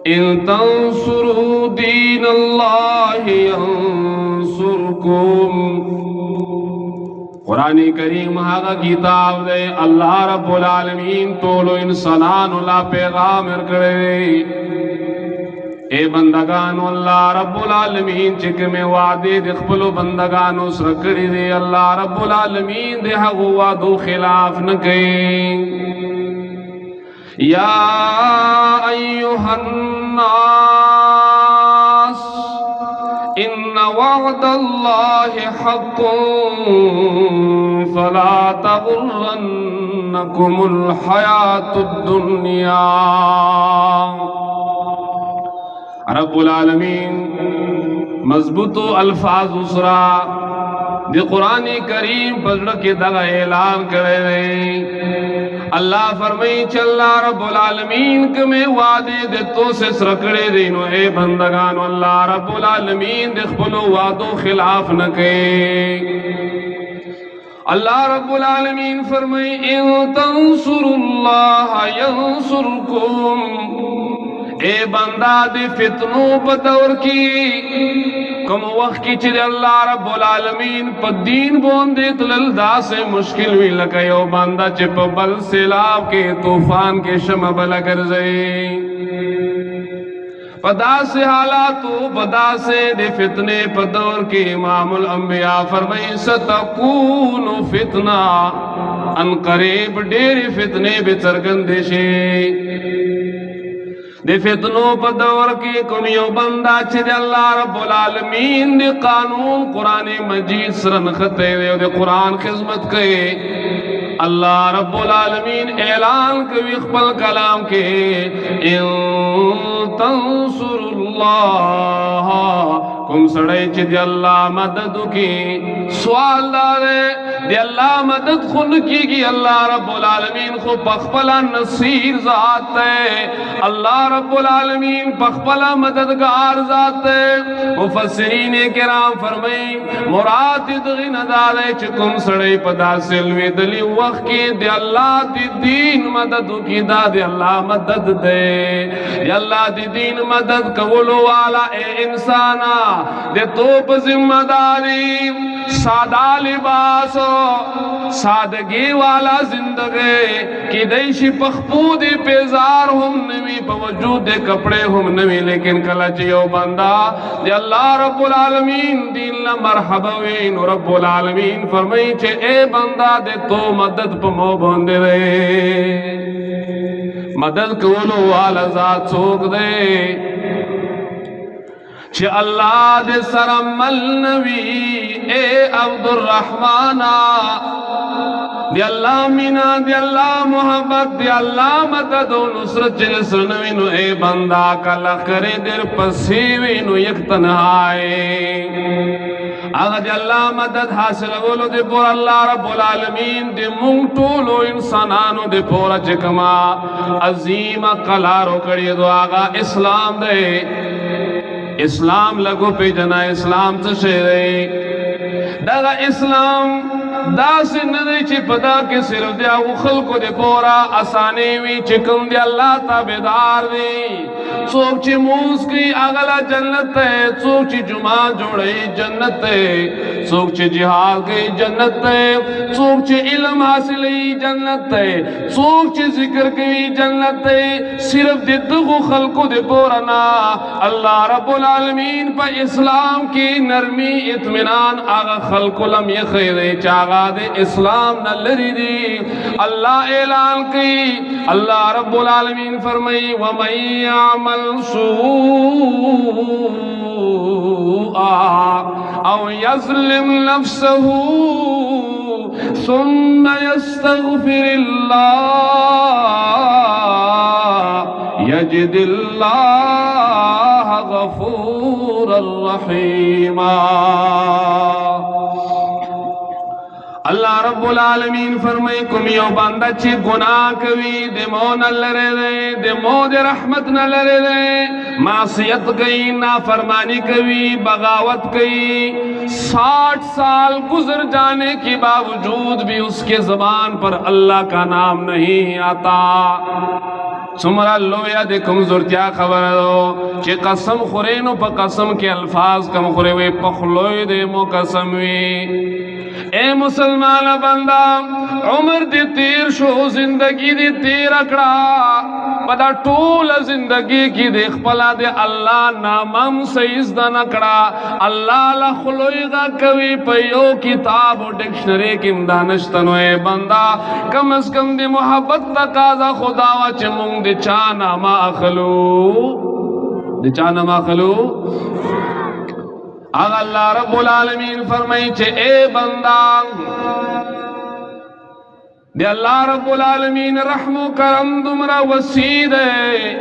इन तंसुरू दीन अल्लाह यंसुरकुम। कुरान करीम हागा किताब दे अल्लाह रब्बुल आलमीन तोलो इंसानान ला पैगाम करे ए बंदगानो अल्लाह रब्बुल आलमीन चिक में वादे दिखपलो बंदगानो सरकड़ी दे अल्लाह रब्बुल आलमीन दे हगो वादो खिलाफ न कई। या अय्युहन्नास इन्ना वअदल्लाहि हक़्क़ुन फला तग़ुर्रन्नकुमुल हयातुद दुनिया। रब्बुल आलमीन मजबूतो अल्फाज उसरा दे कुरान करीम पढ़ के दगा ऐलान करे। अल्लाह फरमाई चल्ला रब्बुल आलमीन के में वादे दे तो से सरकड़े दिनो ए बंदगानो अल्लाह रब्बुल आलमीन दे खपलो वादो खिलाफ न के। अल्लाह रब्बुल आलमीन फरमाई इन तंसुरुल्लाह यंसुरकुम। ए बंदा दे फितनो बदौर की कम वक्त की चिर अल्लाह रब्बुल आलमीन पदीन बोंदे तलदा से मुश्किल भी लगायो बंदा चिप बल सैलाब के तूफान के शम बल कर जाए पदा से हालातो पदा से दे फितने पदौर के इमामुल अंबिया फरमाई सतकूनु फितना अन करीब डेरे फितने बेचरगंदेशे दे फितनो पदौर के कुमियो बंदा चिर अल्लाह रब्बुल आलमीन दे कानून कुरान मजीद सरन खते दे कुरान खिदमत के अल्लाह रब्बुल आलमीन ऐलान के खपल कलाम के इन तंसुरुल्लाह कुम सड़े चिद अल्लाह मदद की सवाल दारे दे अल्लाह मदद खुन की अल्लाह रब्बुल आलमीन को पखपला नसीर जात है। अल्लाह रब्बुल आलमीन पखपला मददगार जात है। मुफस्सिरीन किराम फरमाई मुराद दगी नदारे चकुम सड़े पदा सिलवे दली वक्त के दे अल्लाह दी दीन मदद की दा दे अल्लाह मदद दे अल्लाह दी दीन मदद कबूलो वाला ए इंसाना दे तोप जिम्मेदारी सादा लिबास सादगी वाला जिंदगी की देशी पखपूद पेजार हम नवी बवजूद कपड़े हम नवी लेकिन कला चियो बंदा दे अल्लाह रब्बुल आलमीन दीन ला मरहबा वीन रब्बुल आलमीन फरमाई छे ए बंदा दे तो मदद पमो बंदे रे मदद कवलो वाला जात सोक दे छे अल्लाह दे सरमल नबी ए अब्दुर रहमाना दे अल्लाह मीना दे अल्लाह मोहब्बत दे अल्लाह मदद और नुसरत जिलसनवी नु ए बंदा कला करे देर पसीवी नु एक तन्हाए अगर अल्लाह मदद हासिल बोलो दे पोर अल्लाह रब्बुल आलमीन दे मुंग टोलो इंसानानो दे पोरा चिकमा अजीमा कलारो कड़ी दो आगा इस्लाम दे इस्लाम लगो पे जना इस्लाम तो शेरे दगा इस्लाम दास नदे ची पदा के सिर्फ दिया उखल को दे पोरा आसानी वी चिकम दे अल्लाह ताबेदार दे सोच ची मूस की अगला जन्नत है सोच ची जुमा जोड़े जन्नत है सोच ची जिहाद की जन्नत है सोच ची इल्म हासिल की जन्नत है सोच ची जिक्र की जन्नत है सिर्फ दिद्दु खल को दे पोरा ना अल्लाह रब्बुल आलमीन पर इस्लाम की नरमी इत्मीनान आगा खलकुलम ये खैरे चागा दे इस्लाम न लरी दी अल्लाह ऐलान की अल्लाह रब्बुल आलमीन फरमाई व मन यअमल सूआ औ यज़लिम नफ्सहू सुम्मा यस्तग़फिरिल्लाह यजिदिल्लाह गफूरर रहीमा। अल्लाह रब्बुल आलमीन फरमाई कुमियो बंदा ची गुनाह कवी दे मो न लरे दे मो दे रहमत न लरे मासियत गई ना फरमानी कवी बगावत गई 60 साल गुजर जाने के बावजूद भी उसके ज़बान पर अल्लाह का नाम नहीं आता سمرا لویا دے کمزورتیا خبر دو چی قسم خورینو پا قسم کے الفاظ کم خورے وے پخلوی دے مو قسم وی اے مسلمان بندہ عمر دی تیر شو زندگی دی تیر اکڑا پدا طول زندگی کی دیکھ پلا دے اللہ نامم سیز دا نکڑا اللہ لخلوی غا کوی پیو کتاب و ڈکشنری کم دانشتنوے بندہ کم از کم دی محبت تقاضا خدا و چمونگ دی چانا ما اخلو دی چانا ما اخلو اگر اللہ رب العالمین فرمائی چھے اے بندہ دے اللہ رب العالمین رحم و کرم دمرا وسید ہے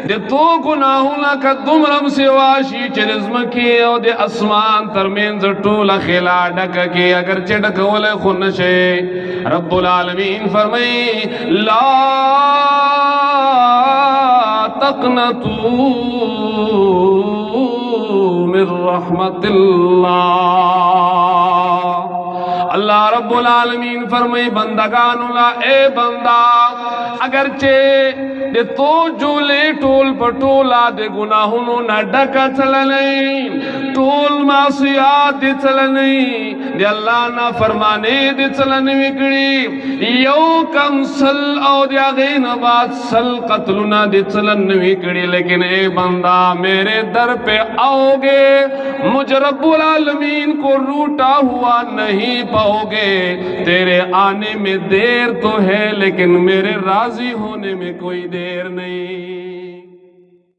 دے تو گناہونا کا دمرم سواشی چے رزم کی او دے اسمان ترمین زٹولا خلا ڈکا کی اگر چے ڈکولے خونشے رب العالمین فرمائی لا تقنطو من رحمت اللہ اللہ رب العالمین فرمائی بندگانو لا اے بندہ اگرچہ دے تو جولے ٹول پٹولا دے گناہونو نہ ڈکا چلنی ٹول معصیات دے چلنی دے اللہ نہ فرمانے دے چلنی وکڑی یو کم سل او دے آغین بعد سل قتلنا دے چلنی وکڑی لیکن اے بندہ میرے در پہ آؤ گے مجھ رب العالمین کو روٹا ہوا نہیں پاؤ گے تیرے آنے میں دیر تو ہے لیکن میرے راضی ہونے میں کوئی دیر نہیں